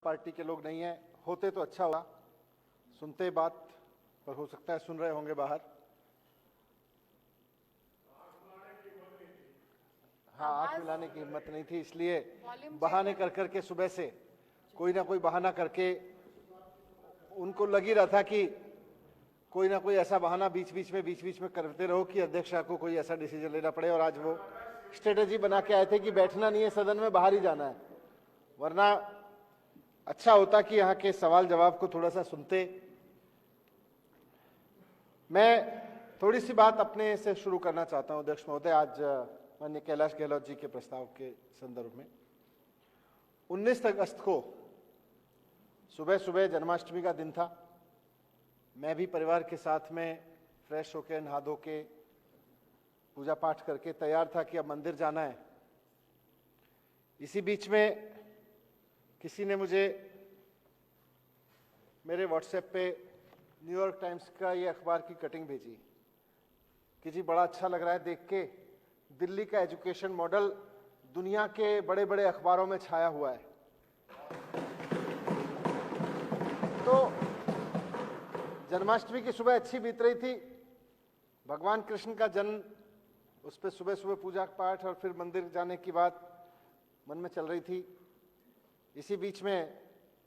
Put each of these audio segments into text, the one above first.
Party के लोग नहीं हैं, होते तो अच्छा होगा। सुनते बात, पर हो सकता है सुन रहे होंगे बाहर। हाँ, आंख मिलाने की हिम्मत नहीं थी, इसलिए बहाने कर करके सुबह से कोई ना कोई बहाना करके उनको लग ही रहा था कि कोई ना कोई ऐसा बहाना बीच बीच में करते रहो कि अध्यक्ष को कोई ऐसा डिसीजन लेना पड़े। और आज वो स्ट्रेटेजी बना के आए थे कि बैठना नहीं है सदन में, बाहर ही जाना है। वरना अच्छा होता कि यहाँ के सवाल जवाब को थोड़ा सा सुनते। मैं थोड़ी सी बात अपने से शुरू करना चाहता हूँ अध्यक्ष महोदय, आज माननीय कैलाश गहलोत जी के प्रस्ताव के संदर्भ में। 19 अगस्त को सुबह सुबह जन्माष्टमी का दिन था। मैं भी परिवार के साथ में फ्रेश होकर नहा धो के पूजा पाठ करके तैयार था कि अब मंदिर जाना है। इसी बीच में किसी ने मुझे मेरे व्हाट्सएप पे न्यूयॉर्क टाइम्स का ये अखबार की कटिंग भेजी कि जी बड़ा अच्छा लग रहा है देख के, दिल्ली का एजुकेशन मॉडल दुनिया के बड़े बड़े अखबारों में छाया हुआ है। तो जन्माष्टमी की सुबह अच्छी बीत रही थी, भगवान कृष्ण का जन्म, उस पर सुबह सुबह पूजा पाठ और फिर मंदिर जाने की बात मन में चल रही थी। इसी बीच में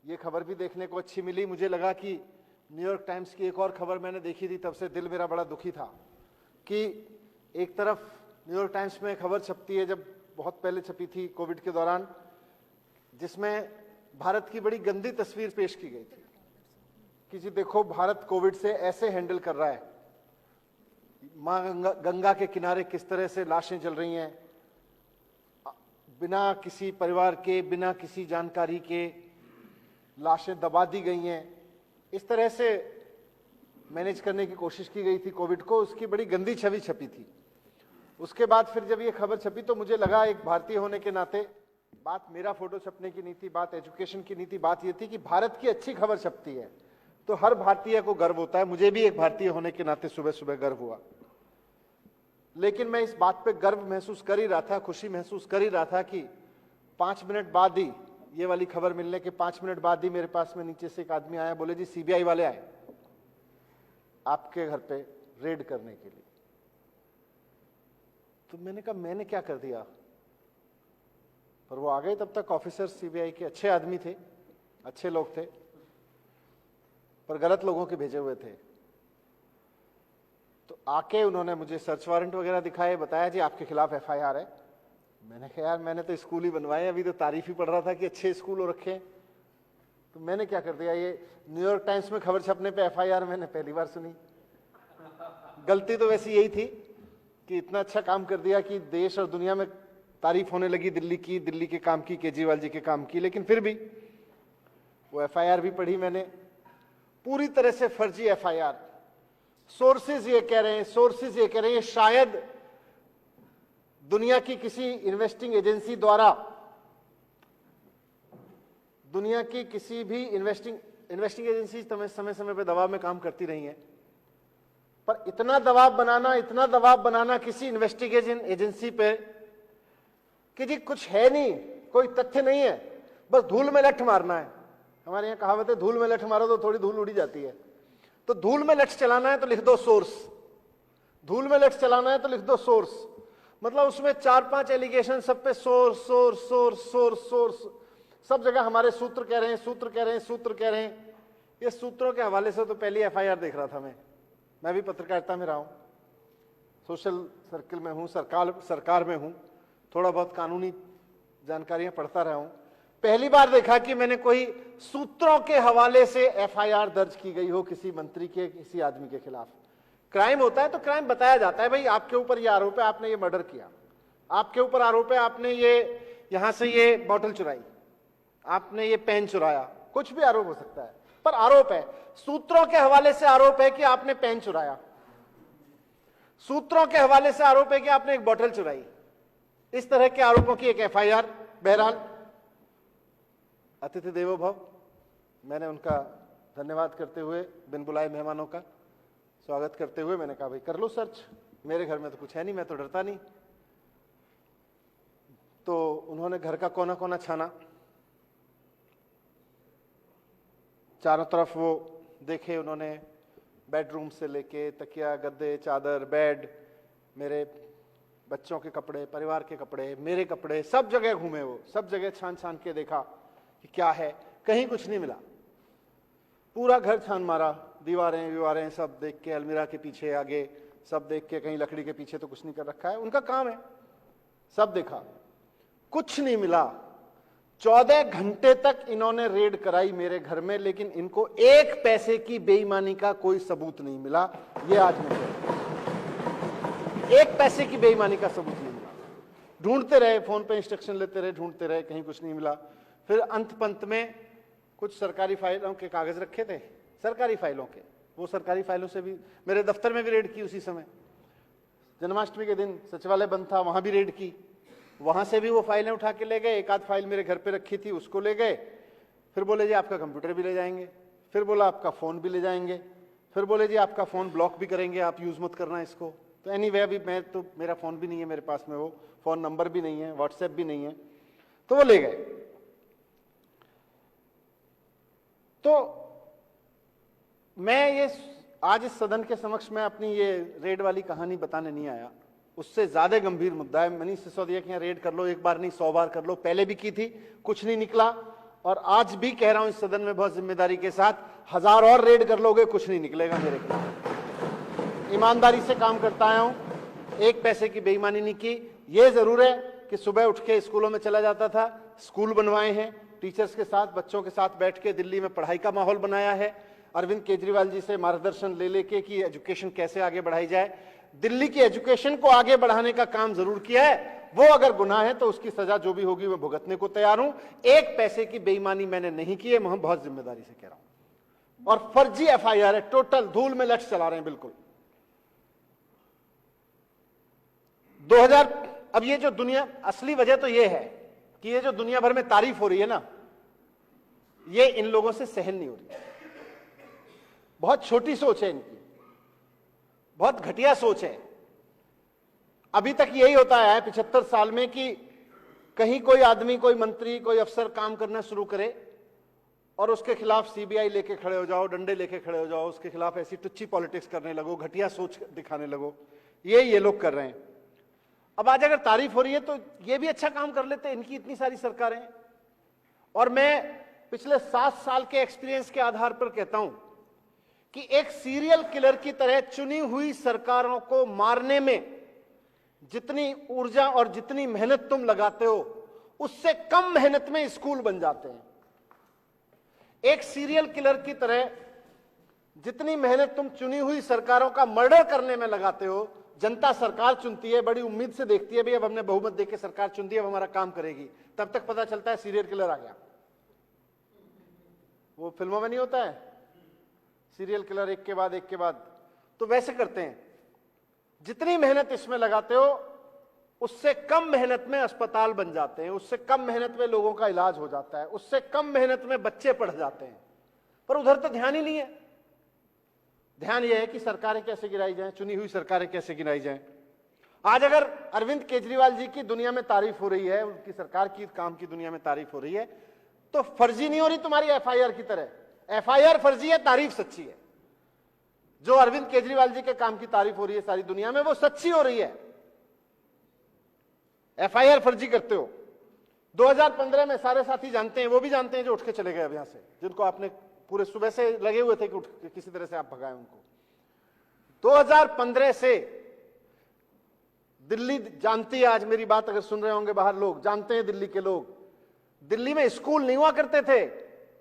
ये खबर भी देखने को अच्छी मिली। मुझे लगा कि न्यूयॉर्क टाइम्स की एक और खबर मैंने देखी थी, तब से दिल मेरा बड़ा दुखी था कि एक तरफ न्यूयॉर्क टाइम्स में खबर छपती है, जब बहुत पहले छपी थी कोविड के दौरान, जिसमें भारत की बड़ी गंदी तस्वीर पेश की गई थी कि जी देखो भारत कोविड से ऐसे हैंडल कर रहा है। मां गंगा के किनारे किस तरह से लाशें जल रही हैं, बिना किसी परिवार के, बिना किसी जानकारी के लाशें दबा दी गई हैं। इस तरह से मैनेज करने की कोशिश की गई थी कोविड को, उसकी बड़ी गंदी छवि छपी थी। उसके बाद फिर जब ये खबर छपी तो मुझे लगा एक भारतीय होने के नाते, बात मेरा फोटो छपने की नहीं थी, बात एजुकेशन की नहीं थी, बात ये थी कि भारत की अच्छी खबर छपती है तो हर भारतीय को गर्व होता है। मुझे भी एक भारतीय होने के नाते सुबह सुबह गर्व हुआ। लेकिन मैं इस बात पे गर्व महसूस कर ही रहा था, खुशी महसूस कर ही रहा था कि 5 मिनट बाद ही, ये वाली खबर मिलने के 5 मिनट बाद ही मेरे पास में नीचे से एक आदमी आया, बोले जी सीबीआई वाले आए आपके घर पे रेड करने के लिए। तो मैंने कहा मैंने क्या कर दिया, पर वो आ गए। तब तक ऑफिसर सीबीआई के अच्छे आदमी थे, अच्छे लोग थे, पर गलत लोगों के भेजे हुए थे। तो आके उन्होंने मुझे सर्च वारंट वगैरह दिखाए, बताया जी आपके खिलाफ एफआईआर है। मैंने कहा यार मैंने तो स्कूल ही बनवाए, अभी तो तारीफ ही पढ़ रहा था कि अच्छे स्कूल हो रखे। तो मैंने क्या कर दिया, ये न्यूयॉर्क टाइम्स में खबर छपने पे एफआईआर मैंने पहली बार सुनी। गलती तो वैसी यही थी कि इतना अच्छा काम कर दिया कि देश और दुनिया में तारीफ होने लगी दिल्ली की, दिल्ली के काम की, केजरीवाल जी के काम की। लेकिन फिर भी वो एफआईआर भी पढ़ी मैंने, पूरी तरह से फर्जी एफआईआर। सोर्सेज ये कह रहे हैं शायद दुनिया की किसी इन्वेस्टिंग एजेंसी द्वारा, दुनिया की किसी भी इन्वेस्टिंग एजेंसी समय समय पे दबाव में काम करती रही हैं, पर इतना दबाव बनाना किसी इन्वेस्टिगेशन एजेंसी पे कि जी कुछ है नहीं, कोई तथ्य नहीं है, बस धूल में लठ मारना है। हमारे यहाँ कहावत है धूल में लठ मारो तो थोड़ी धूल उड़ी जाती है। तो धूल में लठ चलाना है तो लिख दो सोर्स, धूल में लठ चलाना है तो लिख दो सोर्स। मतलब उसमें 4-5 एलिगेशन, सब पे सोर्स, सब जगह हमारे सूत्र कह रहे हैं। ये सूत्रों के हवाले से तो पहली एफआईआर देख रहा था मैं भी पत्रकारिता में रहा हूं, सोशल सर्कल में हूं, सरकार में हूं, थोड़ा बहुत कानूनी जानकारियां पढ़ता रहा हूं। पहली बार देखा कि मैंने कोई सूत्रों के हवाले से एफआईआर दर्ज की गई हो किसी मंत्री के, किसी आदमी के खिलाफ। क्राइम होता है तो क्राइम बताया जाता है, भाई आपके ऊपर ये आरोप है, आपने ये मर्डर किया, आपके ऊपर आरोप है आपने ये यहां से ये बोतल चुराई, आपने ये पेन चुराया, कुछ भी आरोप हो सकता है, पर आरोप है। सूत्रों के हवाले से आरोप है कि आपने पेन चुराया, सूत्रों के हवाले से आरोप है कि आपने एक बोतल चुराई। इस तरह के आरोपों की एक एफआईआर। बहरहाल अतिथि देवो भव, मैंने उनका धन्यवाद करते हुए, बिन बुलाए मेहमानों का स्वागत करते हुए मैंने कहा भाई कर लो सर्च, मेरे घर में तो कुछ है नहीं, मैं तो डरता नहीं। तो उन्होंने घर का कोना कोना छाना, चारों तरफ वो देखे उन्होंने, बेडरूम से लेके तकिया, गद्दे, चादर, बेड, मेरे बच्चों के कपड़े, परिवार के कपड़े, मेरे कपड़े, सब जगह घूमे वो, सब जगह छान छान के देखा कि क्या है, कहीं कुछ नहीं मिला। पूरा घर छान मारा, दीवारें विवारें सब देख के, अलमीरा के पीछे आगे सब देख के, कहीं लकड़ी के पीछे तो कुछ नहीं कर रखा है, उनका काम है, सब देखा, कुछ नहीं मिला। 14 घंटे तक इन्होंने रेड कराई मेरे घर में, लेकिन इनको एक पैसे की बेईमानी का कोई सबूत नहीं मिला। ये आज मैं एक पैसे की बेईमानी का सबूत नहीं मिला। ढूंढते रहे, फोन पे इंस्ट्रक्शन लेते रहे, ढूंढते रहे, कहीं कुछ नहीं मिला। फिर अंत पंत में कुछ सरकारी फाइलों के कागज रखे थे, सरकारी फाइलों के, वो सरकारी फाइलों से भी मेरे दफ्तर में भी रेड की। उसी समय जन्माष्टमी के दिन सचिवालय बंद था, वहां भी रेड की, वहां से भी वो फाइलें उठा के ले गए। एक आध फाइल मेरे घर पे रखी थी, उसको ले गए। फिर बोले जी आपका कंप्यूटर भी ले जाएंगे, फिर बोला आपका फोन भी ले जाएंगे, फिर बोले जी आपका फोन ब्लॉक भी करेंगे, आप यूज मत करना इसको। तो एनीवे अभी मैं तो, मेरा फोन भी नहीं है मेरे पास में, वो फोन नंबर भी नहीं है, व्हाट्सएप भी नहीं है, तो वो ले गए। तो मैं ये आज इस सदन के समक्ष में अपनी ये रेड वाली कहानी बताने नहीं आया, उससे ज्यादा गंभीर मुद्दा है। मनीष सिसोदिया के यहाँ रेड कर लो, एक बार नहीं 100 बार कर लो, पहले भी की थी, कुछ नहीं निकला, और आज भी कह रहा हूं इस सदन में बहुत जिम्मेदारी के साथ, 1000 और रेड कर लोगे, कुछ नहीं निकलेगा मेरे खिलाफ। ईमानदारी से काम करता आया हूं, एक पैसे की बेईमानी नहीं की। ये जरूर है कि सुबह उठ के स्कूलों में चला जाता था, स्कूल बनवाए हैं, टीचर्स के साथ, बच्चों के साथ बैठ के दिल्ली में पढ़ाई का माहौल बनाया है। अरविंद केजरीवाल जी से मार्गदर्शन ले लेके कि एजुकेशन कैसे आगे बढ़ाई जाए, दिल्ली की एजुकेशन को आगे बढ़ाने का काम जरूर किया है। वो अगर गुनाह है तो उसकी सजा जो भी होगी मैं भुगतने को तैयार हूं। एक पैसे की बेईमानी मैंने नहीं की है, मैं बहुत जिम्मेदारी से कह रहा हूं। और फर्जी एफआईआर है, टोटल धूल में लट चला रहे हैं बिल्कुल। 2000, अब ये जो दुनिया, असली वजह तो ये है कि ये जो दुनिया भर में तारीफ हो रही है ना, ये इन लोगों से सहन नहीं हो रही। बहुत छोटी सोच है इनकी, बहुत घटिया सोच है। अभी तक यही होता है 75 साल में कि कहीं कोई आदमी, कोई मंत्री, कोई अफसर काम करना शुरू करे और उसके खिलाफ सीबीआई लेके खड़े हो जाओ, डंडे लेके खड़े हो जाओ, उसके खिलाफ ऐसी टुच्ची पॉलिटिक्स करने लगो, घटिया सोच दिखाने लगो। ये लोग कर रहे हैं। अब आज अगर तारीफ हो रही है तो ये भी अच्छा काम कर लेते, इनकी इतनी सारी सरकारें। और मैं पिछले 7 साल के एक्सपीरियंस के आधार पर कहता हूं कि एक सीरियल किलर की तरह चुनी हुई सरकारों को मारने में जितनी ऊर्जा और जितनी मेहनत तुम लगाते हो, उससे कम मेहनत में स्कूल बन जाते हैं। एक सीरियल किलर की तरह जितनी मेहनत तुम चुनी हुई सरकारों का मर्डर करने में लगाते हो, जनता सरकार चुनती है, बड़ी उम्मीद से देखती है, भाई अब हमने बहुमत देके सरकार चुन दी, अब हमारा काम करेगी, तब तक पता चलता है सीरियल किलर आ गया। वो फिल्मों में नहीं होता है सीरियल किलर एक के बाद एक के बाद, तो वैसे करते हैं। जितनी मेहनत इसमें लगाते हो उससे कम मेहनत में अस्पताल बन जाते हैं, उससे कम मेहनत में लोगों का इलाज हो जाता है, उससे कम मेहनत में बच्चे पढ़ जाते हैं। पर उधर तो ध्यान ही नहीं है। ध्यान यह है कि सरकारें कैसे गिराई जाएं, चुनी हुई सरकारें कैसे गिराई जाएं। आज अगर अरविंद केजरीवाल जी की दुनिया में तारीफ हो रही है, उनकी सरकार की काम की दुनिया में तारीफ हो रही है, तो फर्जी नहीं हो रही तुम्हारी एफआईआर की तरह। एफआईआर फर्जी है, तारीफ सच्ची है। जो अरविंद केजरीवाल जी के काम की तारीफ हो रही है सारी दुनिया में, वो सच्ची हो रही है। एफआईआर फर्जी करते हो। 2015 में सारे साथी जानते हैं, वो भी जानते हैं जो उठ के चले गए अब यहां से, जिनको आपने पूरे सुबह से लगे हुए थे कि उठ किसी तरह से आप भगाएं उनको। 2015 से दिल्ली जानती है, आज मेरी बात अगर सुन रहे होंगे बाहर लोग, जानते हैं दिल्ली के लोग, दिल्ली में स्कूल नहीं हुआ करते थे,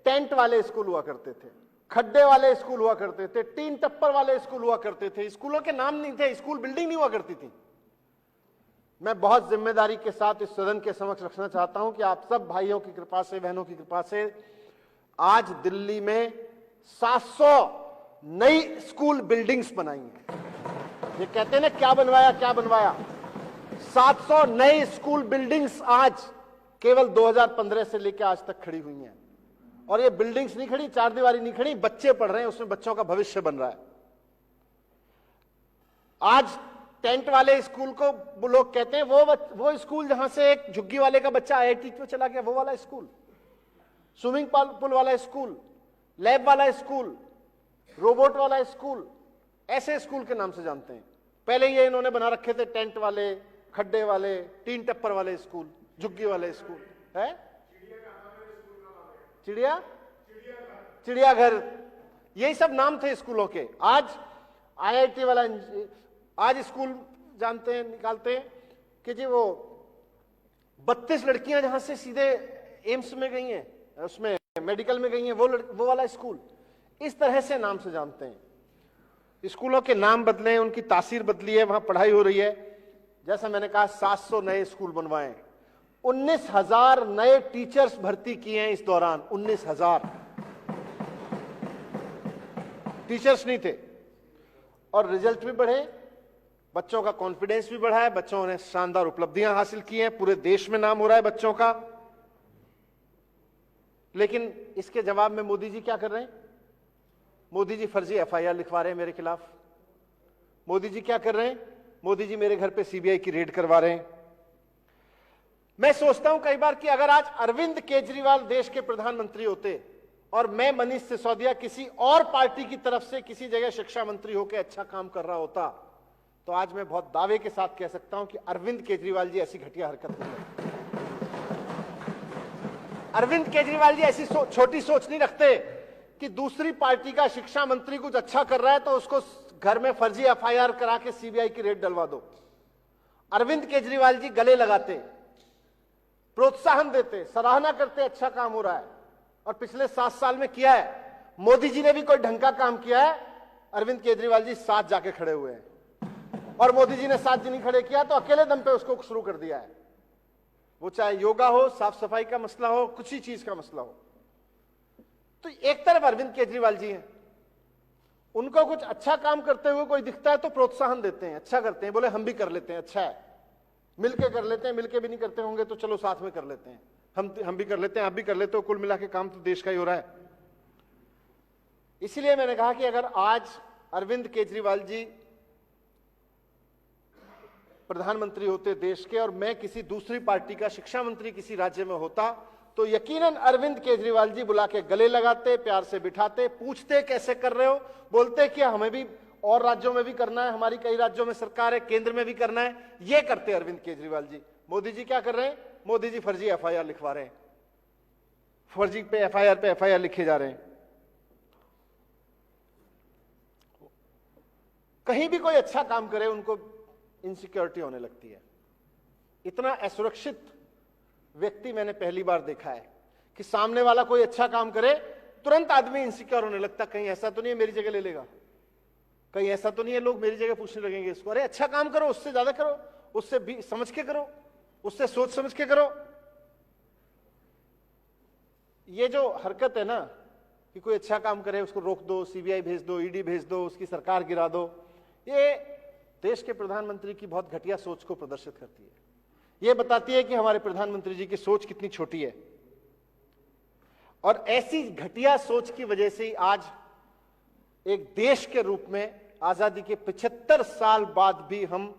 टेंट वाले स्कूल हुआ करते थे, खड्डे वाले स्कूल हुआ करते थे, 3 टप्पर वाले स्कूल हुआ करते थे, स्कूलों के नाम नहीं थे, स्कूल बिल्डिंग नहीं हुआ करती थी। मैं बहुत जिम्मेदारी के साथ इस सदन के समक्ष रखना चाहता हूं कि आप सब भाइयों की कृपा से, बहनों की कृपा से आज दिल्ली में 700 नई स्कूल बिल्डिंग्स बनाई हैं। ये कहते हैं ना क्या बनवाया क्या बनवाया, 700 नई स्कूल बिल्डिंग्स आज केवल 2015 से लेकर आज तक खड़ी हुई हैं। और ये बिल्डिंग्स नहीं खड़ी, चार दीवारी नहीं खड़ी, बच्चे पढ़ रहे हैं, उसमें बच्चों का भविष्य बन रहा है। आज टेंट वाले स्कूल को वो लोग कहते हैं वो स्कूल जहां से एक झुग्गी वाले का बच्चा आईआईटी में चला गया, वो वाला स्कूल, स्विमिंग पूल वाला स्कूल, लैब वाला स्कूल, रोबोट वाला स्कूल, ऐसे स्कूल के नाम से जानते हैं। पहले ये इन्होंने बना रखे थे टेंट वाले, खड्डे वाले, टीन टप्पर वाले स्कूल, झुग्गी वाले स्कूल है, चिड़ियाघर, यही सब नाम थे स्कूलों के। आज आईआईटी वाला, आज स्कूल जानते हैं, निकालते हैं कि जी वो 32 लड़कियां जहां से सीधे एम्स में गई हैं, उसमें मेडिकल में गई हैं, वो वाला स्कूल। इस तरह से नाम से जानते हैं। स्कूलों के नाम बदले, उनकी तासीर बदली है, वहां पढ़ाई हो रही है। जैसा मैंने कहा 700 नए स्कूल बनवाए, 19,000 नए टीचर्स भर्ती किए हैं इस दौरान। 19,000 टीचर्स नहीं थे, और रिजल्ट भी बढ़े, बच्चों का कॉन्फिडेंस भी बढ़ा है, बच्चों ने शानदार उपलब्धियां हासिल की हैं, पूरे देश में नाम हो रहा है बच्चों का। लेकिन इसके जवाब में मोदी जी क्या कर रहे हैं? मोदी जी फर्जी एफआईआर लिखवा रहे हैं मेरे खिलाफ। मोदी जी क्या कर रहे हैं? मोदी जी मेरे घर पे सीबीआई की रेड करवा रहे हैं। मैं सोचता हूं कई बार कि अगर आज अरविंद केजरीवाल देश के प्रधानमंत्री होते और मैं मनीष सिसोदिया किसी और पार्टी की तरफ से किसी जगह शिक्षा मंत्री होकर अच्छा काम कर रहा होता, तो आज मैं बहुत दावे के साथ कह सकता हूं कि अरविंद केजरीवाल जी ऐसी घटिया हरकत नहीं करते। अरविंद केजरीवाल जी ऐसी छोटी सोच नहीं रखते कि दूसरी पार्टी का शिक्षा मंत्री कुछ अच्छा कर रहा है तो उसको घर में फर्जी एफआईआर करा के सीबीआई की रेड डलवा दो। अरविंद केजरीवाल जी गले लगाते, प्रोत्साहन देते, सराहना करते, अच्छा काम हो रहा है। और पिछले 7 साल में किया है। मोदी जी ने भी कोई ढंग का काम किया है, अरविंद केजरीवाल जी साथ जाके खड़े हुए हैं। और मोदी जी ने साथ जी नहीं खड़े किया तो अकेले दम पे उसको शुरू कर दिया है। वो चाहे योगा हो, साफ सफाई का मसला हो, कुछ ही चीज का मसला हो। तो एक तरफ अरविंद केजरीवाल जी हैं, उनको कुछ अच्छा काम करते हुए कोई दिखता है तो प्रोत्साहन देते हैं, अच्छा करते हैं, बोले हम भी कर लेते हैं, अच्छा है, मिलके कर लेते हैं, मिलके भी नहीं करते होंगे तो चलो साथ में कर लेते हैं, हम भी कर लेते हैं, आप भी कर लेते हो, कुल मिला के काम तो देश का ही हो रहा है। इसलिए मैंने कहा कि अगर आज अरविंद केजरीवाल जी प्रधानमंत्री होते देश के और मैं किसी दूसरी पार्टी का शिक्षा मंत्री किसी राज्य में होता, तो यकीनन अरविंद केजरीवाल जी बुला के गले लगाते, प्यार से बिठाते, पूछते कैसे कर रहे हो, बोलते कि हमें भी और राज्यों में भी करना है, हमारी कई राज्यों में सरकार है, केंद्र में भी करना है, ये करते अरविंद केजरीवाल जी। मोदी जी क्या कर रहे हैं? मोदी जी फर्जी एफआईआर लिखवा रहे हैं, फर्जी पे एफआईआर लिखे जा रहे हैं। कहीं भी कोई अच्छा काम करे उनको इनसिक्योरिटी होने लगती है। इतना असुरक्षित व्यक्ति मैंने पहली बार देखा है कि सामने वाला कोई अच्छा काम करे तुरंत आदमी इनसिक्योर होने लगता, कहीं ऐसा तो नहीं है मेरी जगह ले लेगा, कहीं ऐसा तो नहीं है लोग मेरी जगह पूछने लगेंगे इसको। अरे अच्छा काम करो, उससे ज्यादा करो, उससे भी समझ के करो, उससे सोच समझ के करो। ये जो हरकत है ना कि कोई अच्छा काम करे उसको रोक दो, सीबीआई भेज दो, ईडी भेज दो, उसकी सरकार गिरा दो, ये देश के प्रधानमंत्री की बहुत घटिया सोच को प्रदर्शित करती है। ये बताती है कि हमारे प्रधानमंत्री जी की सोच कितनी छोटी है। और ऐसी घटिया सोच की वजह से ही आज एक देश के रूप में आजादी के 75 साल बाद भी हम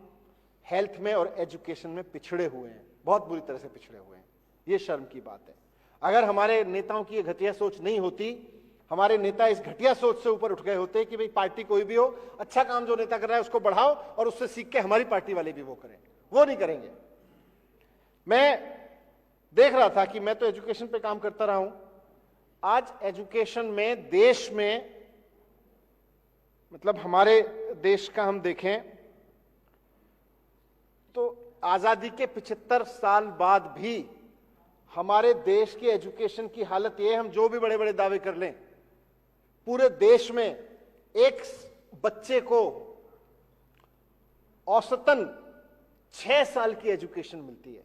हेल्थ में और एजुकेशन में पिछड़े हुए हैं, बहुत बुरी तरह से पिछड़े हुए हैं। ये शर्म की बात है। अगर हमारे नेताओं की ये घटिया सोच नहीं होती, हमारे नेता इस घटिया सोच से ऊपर उठ गए होते कि भाई पार्टी कोई भी हो, अच्छा काम जो नेता कर रहा है उसको बढ़ाओ और उससे सीख के हमारी पार्टी वाले भी वो करें, वो नहीं करेंगे। मैं देख रहा था कि मैं तो एजुकेशन पे काम करता रहा हूं, आज एजुकेशन में देश में, मतलब हमारे देश का हम देखें तो आजादी के 75 साल बाद भी हमारे देश की एजुकेशन की हालत यह है, हम जो भी बड़े बड़े दावे कर लें, पूरे देश में एक बच्चे को औसतन 6 साल की एजुकेशन मिलती है।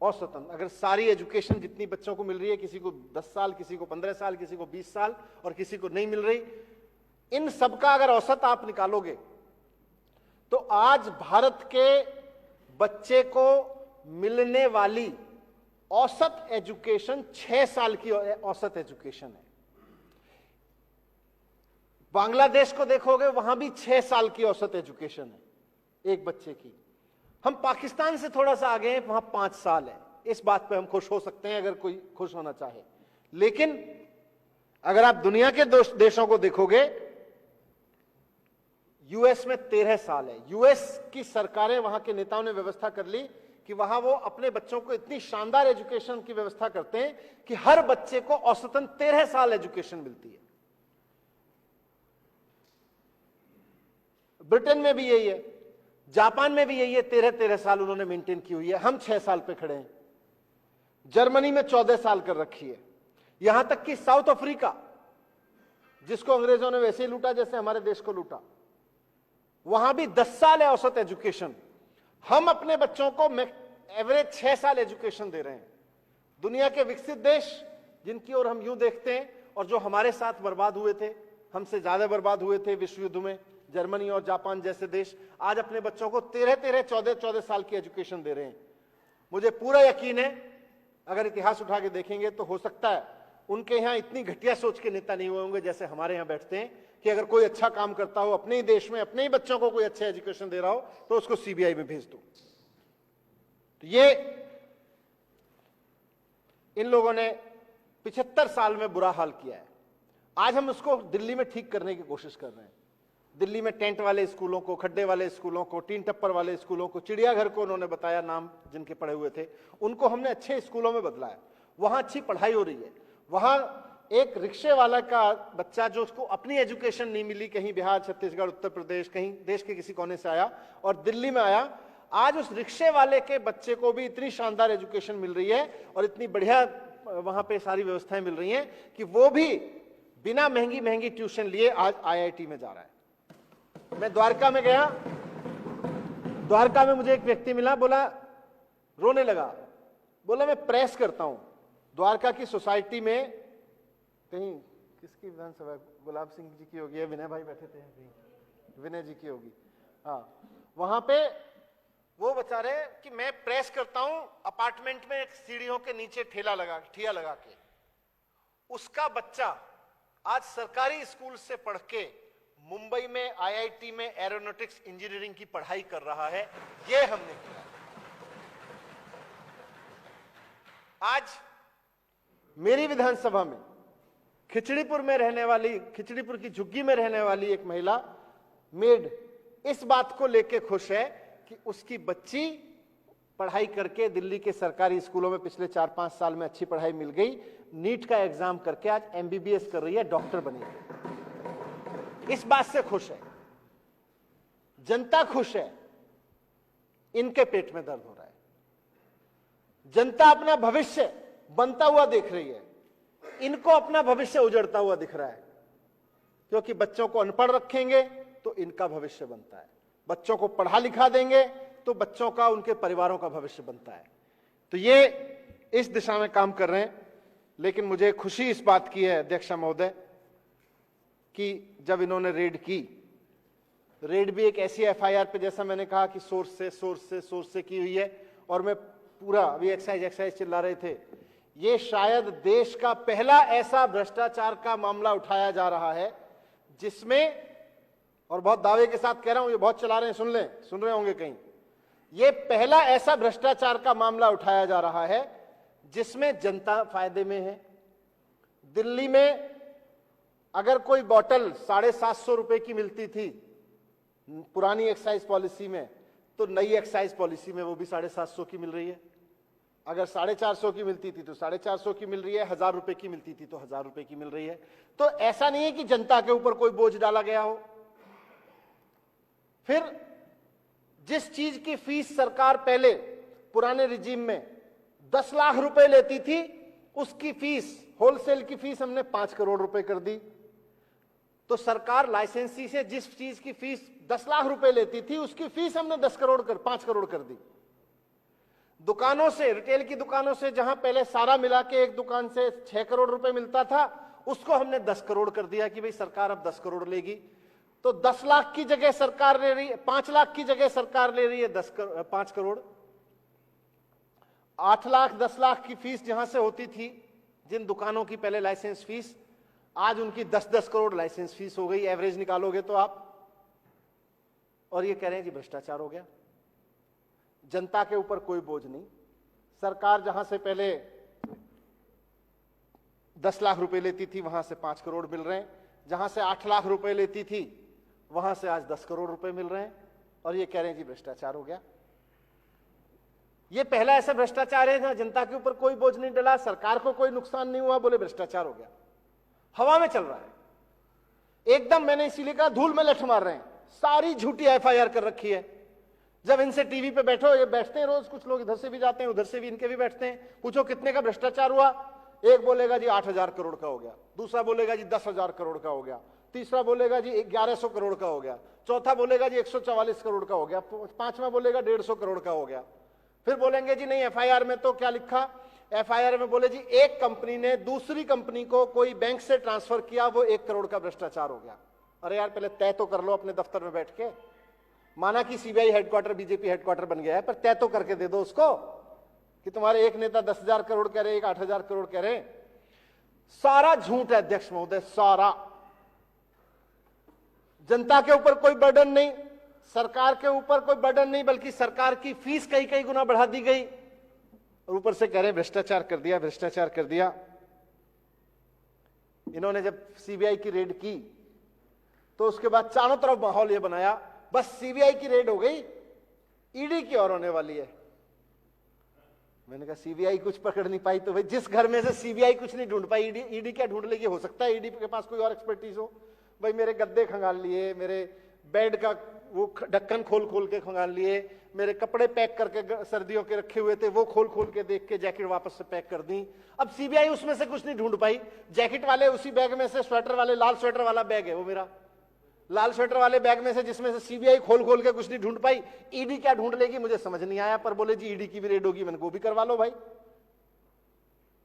औसतन अगर सारी एजुकेशन जितनी बच्चों को मिल रही है, किसी को 10 साल, किसी को 15 साल, किसी को 20 साल और किसी को नहीं मिल रही, इन सबका अगर औसत आप निकालोगे तो आज भारत के बच्चे को मिलने वाली औसत एजुकेशन 6 साल की औसत एजुकेशन है। बांग्लादेश को देखोगे वहां भी 6 साल की औसत एजुकेशन है एक बच्चे की। हम पाकिस्तान से थोड़ा सा आगे हैं, वहां 5 साल है। इस बात पे हम खुश हो सकते हैं अगर कोई खुश होना चाहे, लेकिन अगर आप दुनिया के देशों को देखोगे, यूएस में 13 साल है। यूएस की सरकारें, वहां के नेताओं ने व्यवस्था कर ली कि वहां वो अपने बच्चों को इतनी शानदार एजुकेशन की व्यवस्था करते हैं कि हर बच्चे को औसतन 13 साल एजुकेशन मिलती है। ब्रिटेन में भी यही है, जापान में भी यही है, 13-13 साल उन्होंने मेंटेन की हुई है। हम 6 साल पे खड़े हैं। जर्मनी में 14 साल कर रखी है। यहां तक कि साउथ अफ्रीका, जिसको अंग्रेजों ने वैसे ही लूटा जैसे हमारे देश को लूटा, वहां भी 10 साल है औसत एजुकेशन। हम अपने बच्चों को एवरेज 6 साल एजुकेशन दे रहे हैं। दुनिया के विकसित देश जिनकी ओर हम यूं देखते हैं और जो हमारे साथ बर्बाद हुए थे, हमसे ज्यादा बर्बाद हुए थे विश्व युद्ध में, जर्मनी और जापान जैसे देश, आज अपने बच्चों को 13-13, 14-14 साल की एजुकेशन दे रहे हैं। मुझे पूरा यकीन है, अगर इतिहास उठा के देखेंगे तो हो सकता है उनके यहां इतनी घटिया सोच के नेता नहीं हुए होंगे जैसे हमारे यहां बैठते हैं कि अगर कोई अच्छा काम करता हो अपने ही देश में, अपने ही बच्चों को कोई अच्छा एजुकेशन दे रहा हो, तो उसको सीबीआई में भेज दो। तो ये इन लोगों ने 75 साल में बुरा हाल किया है। आज हम उसको दिल्ली में ठीक करने की कोशिश कर रहे हैं। दिल्ली में टेंट वाले स्कूलों को, खड्डे वाले स्कूलों को, टीन टप्पर वाले स्कूलों को, चिड़ियाघर को उन्होंने बताया नाम जिनके पढ़े हुए थे, उनको हमने अच्छे स्कूलों में बदला है। वहां अच्छी पढ़ाई हो रही है। वहां एक रिक्शे वाला का बच्चा जो उसको अपनी एजुकेशन नहीं मिली, कहीं बिहार, छत्तीसगढ़, उत्तर प्रदेश, कहीं देश के किसी कोने से आया और दिल्ली में आया, आज उस रिक्शे वाले के बच्चे को भी इतनी शानदार एजुकेशन मिल रही है और इतनी बढ़िया वहां पे सारी व्यवस्थाएं मिल रही हैं कि वो भी बिना महंगी महंगी ट्यूशन लिए आज आईआईटी में जा रहा है। मैं द्वारका में गया, द्वारका में मुझे एक व्यक्ति मिला, बोला, रोने लगा, बोला मैं प्रेस करता हूं द्वारका की सोसाइटी में, कहीं किसकी विधानसभा, गुलाब सिंह जी की होगी, विनय भाई बैठे थे, विनय जी की होगी, हाँ, वहां पे वो बेचारे कि मैं प्रेस करता हूं अपार्टमेंट में सीढ़ियों के नीचे ठिया लगा के, उसका बच्चा आज सरकारी स्कूल से पढ़ के मुंबई में आईआईटी में एरोनॉटिक्स इंजीनियरिंग की पढ़ाई कर रहा है। ये हमने किया। आज मेरी विधानसभा में खिचड़ीपुर में रहने वाली, खिचड़ीपुर की झुग्गी में रहने वाली एक महिला मेड इस बात को लेके खुश है कि उसकी बच्ची पढ़ाई करके दिल्ली के सरकारी स्कूलों में पिछले 4-5 साल में अच्छी पढ़ाई मिल गई, नीट का एग्जाम करके आज एमबीबीएस कर रही है, डॉक्टर बनी। इस बात से खुश है, जनता खुश है, इनके पेट में दर्द हो रहा है। जनता अपना भविष्य बनता हुआ देख रही है, इनको अपना भविष्य उजड़ता हुआ दिख रहा है, क्योंकि बच्चों को अनपढ़ रखेंगे तो इनका भविष्य बनता है, बच्चों को पढ़ा लिखा देंगे तो बच्चों का, उनके परिवारों का भविष्य बनता है। तो ये इस दिशा में काम कर रहे हैं। लेकिन मुझे खुशी इस बात की है अध्यक्ष महोदय कि जब इन्होंने रेड की, रेड भी एक ऐसी एफआईआर पे, जैसा मैंने कहा कि सोर्स से की हुई है, और मैं पूरा अभी एक्साइज चिल्ला रहे थे, ये शायद देश का पहला ऐसा भ्रष्टाचार का मामला उठाया जा रहा है जिसमें, और बहुत दावे के साथ कह रहा हूं, ये बहुत चला रहे हैं, सुन रहे होंगे कहीं, ये पहला ऐसा भ्रष्टाचार का मामला उठाया जा रहा है जिसमें जनता फायदे में है। दिल्ली में अगर कोई बोतल 750 रुपए की मिलती थी पुरानी एक्साइज पॉलिसी में, तो नई एक्साइज पॉलिसी में वो भी 750 की मिल रही है। अगर 450 की मिलती थी तो 450 की मिल रही है, 1000 रुपए की मिलती थी तो 1000 रुपए की मिल रही है। तो ऐसा नहीं है कि जनता के ऊपर कोई बोझ डाला गया हो। फिर जिस चीज की फीस सरकार पहले पुराने रिजीम में 10 लाख रुपए लेती थी, उसकी फीस, होलसेल की फीस हमने 5 करोड़ रुपए कर दी। तो सरकार लाइसेंसी से जिस चीज की फीस 10 लाख रुपए लेती थी, उसकी फीस हमने 5 करोड़ कर दी। दुकानों से, रिटेल की दुकानों से, जहां पहले सारा मिला के एक दुकान से 6 करोड़ रुपए मिलता था, उसको हमने 10 करोड़ कर दिया कि भाई सरकार अब 10 करोड़ लेगी। तो 10 लाख की जगह सरकार ले रही है, 5 लाख की जगह सरकार ले रही है 5 करोड़। 8 लाख 10 लाख की फीस जहां से होती थी जिन दुकानों की पहले लाइसेंस फीस, आज उनकी 10-10 करोड़ लाइसेंस फीस हो गई। एवरेज निकालोगे तो आप, और ये कह रहे हैं जी भ्रष्टाचार हो गया। जनता के ऊपर कोई बोझ नहीं। सरकार जहां से पहले 10 लाख रुपए लेती थी वहां से 5 करोड़ मिल रहे हैं, जहां से 8 लाख रुपए लेती थी वहां से आज 10 करोड़ रुपए मिल रहे हैं, और ये कह रहे हैं जी भ्रष्टाचार हो गया। ये पहला ऐसा भ्रष्टाचार है जहां जनता के ऊपर कोई बोझ नहीं डला, सरकार को कोई नुकसान नहीं हुआ, बोले भ्रष्टाचार हो गया। हवा में चल रहा है एकदम। मैंने इसीलिए कहा धूल में लठ मार रहे हैं, सारी झूठी एफआईआर कर रखी है। जब इनसे टीवी पे बैठो, ये बैठते हैं रोज, कुछ लोग इधर से भी जाते हैं उधर से भी, इनके भी बैठते हैं, पूछो कितने का भ्रष्टाचार हुआ, एक बोलेगा जी 8,000 करोड़ का हो गया, दूसरा बोलेगा जी 10,000 करोड़ का हो गया, तीसरा बोलेगा जी 1100 करोड़ का हो गया, चौथा बोलेगा जी 144 करोड़ का हो गया, पांचवा बोलेगा 150 करोड़ का हो गया। फिर बोलेंगे जी नहीं एफआईआर में तो क्या लिखा, एफआईआर में बोले जी एक कंपनी ने दूसरी कंपनी को कोई बैंक से ट्रांसफर किया, वो 1 करोड़ का भ्रष्टाचार हो गया। अरे यार पहले तय तो कर लो अपने दफ्तर में बैठ के। माना कि सीबीआई हेडक्वार्टर बीजेपी हेडक्वार्टर बन गया है, पर तय तो करके दे दो उसको कि तुम्हारे एक नेता 10,000 करोड़ कह रहे, एक 8,000 करोड़ कह रहे। सारा झूठ है अध्यक्ष महोदय, सारा। जनता के ऊपर कोई बर्डन नहीं, सरकार के ऊपर कोई बर्डन नहीं, बल्कि सरकार की फीस कई कई गुना बढ़ा दी गई, और ऊपर से कह रहे भ्रष्टाचार कर दिया, भ्रष्टाचार कर दिया। इन्होंने जब सीबीआई की रेड की तो उसके बाद चारों तरफ माहौल यह बनाया बस सीबीआई की रेड हो गई, ईडी की और होने वाली है। मैंने कहा सीबीआई कुछ पकड़ नहीं पाई तो भाई जिस घर में से सीबीआई कुछ नहीं ढूंढ पाई, ईडी क्या ढूंढ लेगी? हो सकता है ईडी के पास कोई और एक्सपर्टीज हो। भाई मेरे गद्दे खंगाल लिए, मेरे बेड का वो ढक्कन खोल खोल के खंगाल लिए, मेरे कपड़े पैक करके सर्दियों के रखे हुए थे वो खोल खोल के देख के जैकेट वापस से पैक कर दी। अब सीबीआई उसमें से कुछ नहीं ढूंढ पाई। जैकेट वाले उसी बैग में से, स्वेटर वाले, लाल स्वेटर वाला बैग है वो मेरा, लाल स्वेटर वाले बैग में से जिसमें से सीबीआई खोल खोल के कुछ नहीं ढूंढ पाई। ईडी क्या ढूंढ लेगी मुझे समझ नहीं आया, पर बोले जी ईडी की भी रेड होगी। मैंने वो भी करवा लो भाई,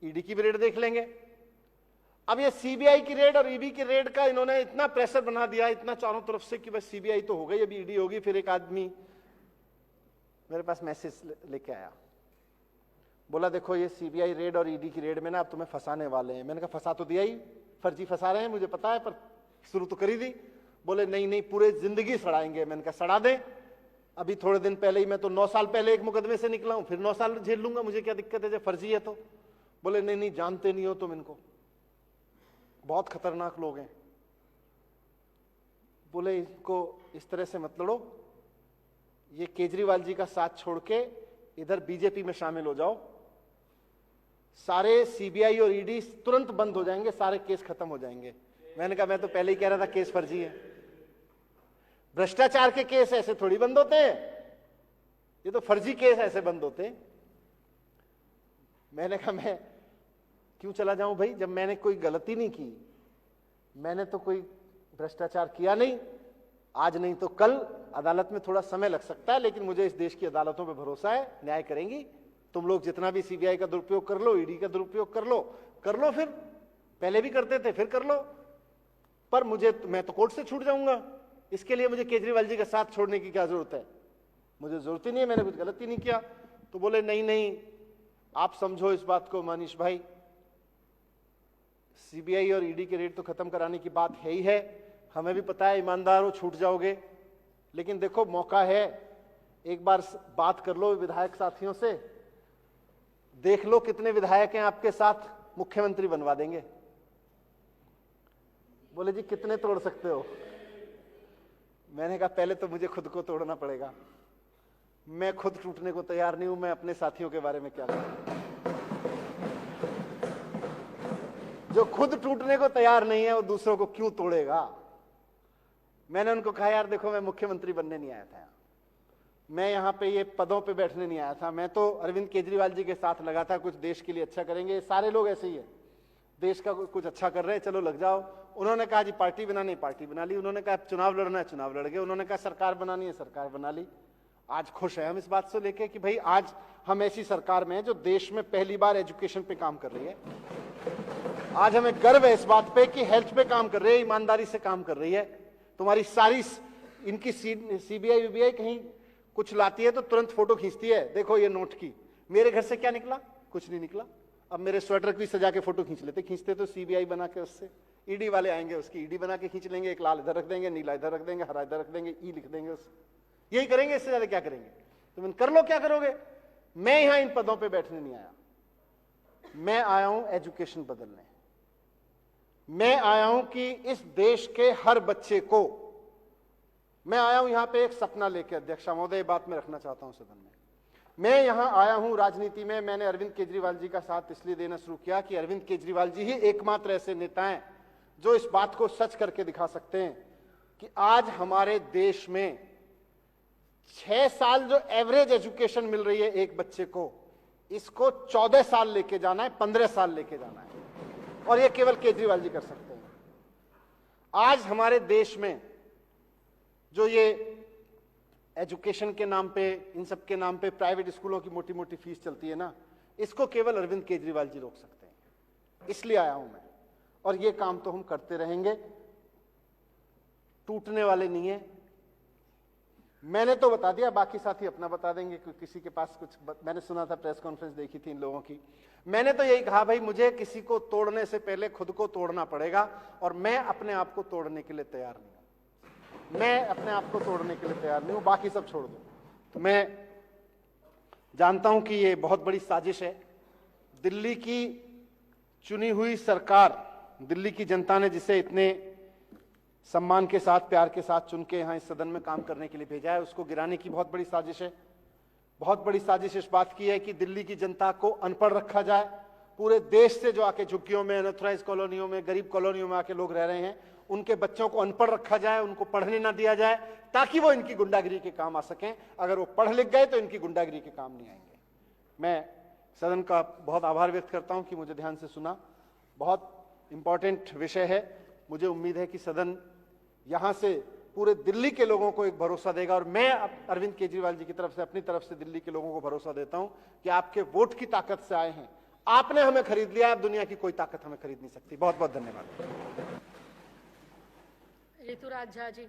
ईडी की भी रेड देख लेंगे। अब ये सीबीआई की रेड और ईडी की रेड का इन्होंने इतना प्रेशर बना दिया, इतना चारों तरफ से कि बस सीबीआई तो हो गई, अभी ईडी होगी। फिर एक आदमी मेरे पास मैसेज लेके आया, बोला देखो ये सीबीआई रेड और ईडी की रेड में ना अब तुम्हें फंसाने वाले हैं। मैंने कहा फंसा तो दिया ही, फर्जी फंसा रहे हैं मुझे पता है, पर शुरू तो करी दी। बोले नहीं नहीं पूरे जिंदगी सड़ाएंगे। मैंने कहा सड़ा दें, अभी थोड़े दिन पहले ही मैं तो 9 साल पहले एक मुकदमे से निकला हूं, फिर 9 साल झेल लूंगा, मुझे क्या दिक्कत है जब फर्जी है तो। बोले नहीं नहीं जानते नहीं हो तुम इनको, बहुत खतरनाक लोग हैं। बोले इनको इस तरह से मत लड़ो, ये केजरीवाल जी का साथ छोड़ के इधर बीजेपी में शामिल हो जाओ, सारे सीबीआई और ईडी तुरंत बंद हो जाएंगे, सारे केस खत्म हो जाएंगे। मैंने कहा मैं तो पहले ही कह रहा था केस फर्जी है। भ्रष्टाचार के केस ऐसे थोड़ी बंद होते हैं, ये तो फर्जी केस ऐसे बंद होते हैं। मैंने कहा मैं क्यों चला जाऊं भाई, जब मैंने कोई गलती नहीं की, मैंने तो कोई भ्रष्टाचार किया नहीं। आज नहीं तो कल अदालत में थोड़ा समय लग सकता है, लेकिन मुझे इस देश की अदालतों पे भरोसा है, न्याय करेंगी। तुम लोग जितना भी सीबीआई का दुरुपयोग कर लो, ईडी का दुरुपयोग कर लो, फिर पहले भी करते थे फिर कर लो, पर मैं तो कोर्ट से छूट जाऊंगा। इसके लिए मुझे केजरीवाल जी का साथ छोड़ने की क्या जरूरत है? मुझे जरूरत ही नहीं है, मैंने कुछ गलती नहीं किया। तो बोले नहीं नहीं आप समझो इस बात को मनीष भाई, सीबीआई और ईडी के रेड तो खत्म कराने की बात है ही है, हमें भी पता है ईमानदार हो छूट जाओगे, लेकिन देखो मौका है, एक बार बात कर लो विधायक साथियों से, देख लो कितने विधायक हैं आपके साथ, मुख्यमंत्री बनवा देंगे। बोले जी कितने तोड़ सकते हो? मैंने कहा पहले तो मुझे खुद को तोड़ना पड़ेगा, मैं खुद टूटने को तैयार नहीं हूं, मैं अपने साथियों के बारे में क्या करूं? जो खुद टूटने को तैयार नहीं है वो दूसरों को क्यों तोड़ेगा? मैंने उनको कहा यार देखो मैं मुख्यमंत्री बनने नहीं आया था, मैं यहां पे ये पदों पे बैठने नहीं आया था, मैं तो अरविंद केजरीवाल जी के साथ लगा था, कुछ देश के लिए अच्छा करेंगे। सारे लोग ऐसे ही है, देश का कुछ अच्छा कर रहे हैं, चलो लग जाओ। उन्होंने कहा जी पार्टी बनानी, पार्टी बना ली। उन्होंने कहा चुनाव लड़ना है, चुनाव लड़ गए। उन्होंने कहा सरकार बनानी है, सरकार बना ली। आज खुश है हम इस बात से लेके कि भाई आज हम ऐसी सरकार में हैं जो देश में पहली बार एजुकेशन पे काम कर रही है। आज हमें गर्व है इस बात पे कि हेल्थ पे काम कर रही है, ईमानदारी से काम कर रही है। तुम्हारी सारी इनकी सीबीआई वीबीआई कहीं कुछ लाती है तो तुरंत फोटो खींचती है, देखो ये नोट की। मेरे घर से क्या निकला? कुछ नहीं निकला। अब मेरे स्वेटर की सजा के फोटो खींच लेते, खींचते तो सीबीआई बना के, उससे ईडी वाले आएंगे उसकी ईडी बना के खींच लेंगे, एक लाल इधर रख देंगे, नीला इधर रख देंगे, हरा इधर रख देंगे, ई लिख देंगे, उस यही करेंगे, इससे ज्यादा क्या करेंगे? तुम कर लो, क्या करोगे? मैं यहां इन पदों पे बैठने नहीं आया, मैं आया हूं एजुकेशन बदलने। मैं आया हूं कि इस देश के हर बच्चे को, मैं आया हूं यहां पे एक सपना लेके, अध्यक्ष महोदय, ये बात मैं रखना चाहता हूं सदन में। मैं यहां आया हूं राजनीति में, मैंने अरविंद केजरीवाल जी का साथ इसलिए देना शुरू किया कि अरविंद केजरीवाल जी ही एकमात्र ऐसे नेता हैं जो इस बात को सच करके दिखा सकते हैं कि आज हमारे देश में 6 साल जो एवरेज एजुकेशन मिल रही है एक बच्चे को, इसको 14 साल लेके जाना है, 15 साल लेके जाना है, और ये केवल केजरीवाल जी कर सकते हैं। आज हमारे देश में जो ये एजुकेशन के नाम पे, इन सब के नाम पे प्राइवेट स्कूलों की मोटी मोटी फीस चलती है ना, इसको केवल अरविंद केजरीवाल जी रोक सकते हैं। इसलिए आया हूं मैं, और ये काम तो हम करते रहेंगे, टूटने वाले नहीं है। मैंने तो बता दिया, बाकी साथी अपना बता देंगे कि किसी के पास कुछ मैंने सुना था, प्रेस कॉन्फ्रेंस देखी थी इन लोगों की। मैंने तो यही कहा, भाई मुझे किसी को तोड़ने से पहले खुद को तोड़ना पड़ेगा, और मैं अपने आप को तोड़ने के लिए तैयार नहीं हूं। मैं अपने आप को तोड़ने के लिए तैयार नहीं हूं, बाकी सब छोड़ दो। तो मैं जानता हूं कि ये बहुत बड़ी साजिश है। दिल्ली की चुनी हुई सरकार, दिल्ली की जनता ने जिसे इतने सम्मान के साथ, प्यार के साथ चुन के यहां इस सदन में काम करने के लिए भेजा है, उसको गिराने की बहुत बड़ी साजिश है। बहुत बड़ी साजिश इस बात की है कि दिल्ली की जनता को अनपढ़ रखा जाए। पूरे देश से जो आके झुग्गियों में, अनऑथराइज्ड कॉलोनियों में, गरीब कॉलोनियों में आके लोग रह रहे हैं, उनके बच्चों को अनपढ़ रखा जाए, उनको पढ़ने ना दिया जाए, ताकि वो इनकी गुंडागिरी के काम आ सकें। अगर वो पढ़ लिख गए तो इनकी गुंडागिरी के काम नहीं आएंगे। मैं सदन का बहुत आभार व्यक्त करता हूं कि मुझे ध्यान से सुना। बहुत इंपॉर्टेंट विषय है। मुझे उम्मीद है कि सदन यहां से पूरे दिल्ली के लोगों को एक भरोसा देगा, और मैं अरविंद केजरीवाल जी की तरफ से, अपनी तरफ से दिल्ली के लोगों को भरोसा देता हूं कि आपके वोट की ताकत से आए हैं, आपने हमें खरीद लिया, अब दुनिया की कोई ताकत हमें खरीद नहीं सकती। बहुत बहुत धन्यवाद। ऋतुराज झा जी।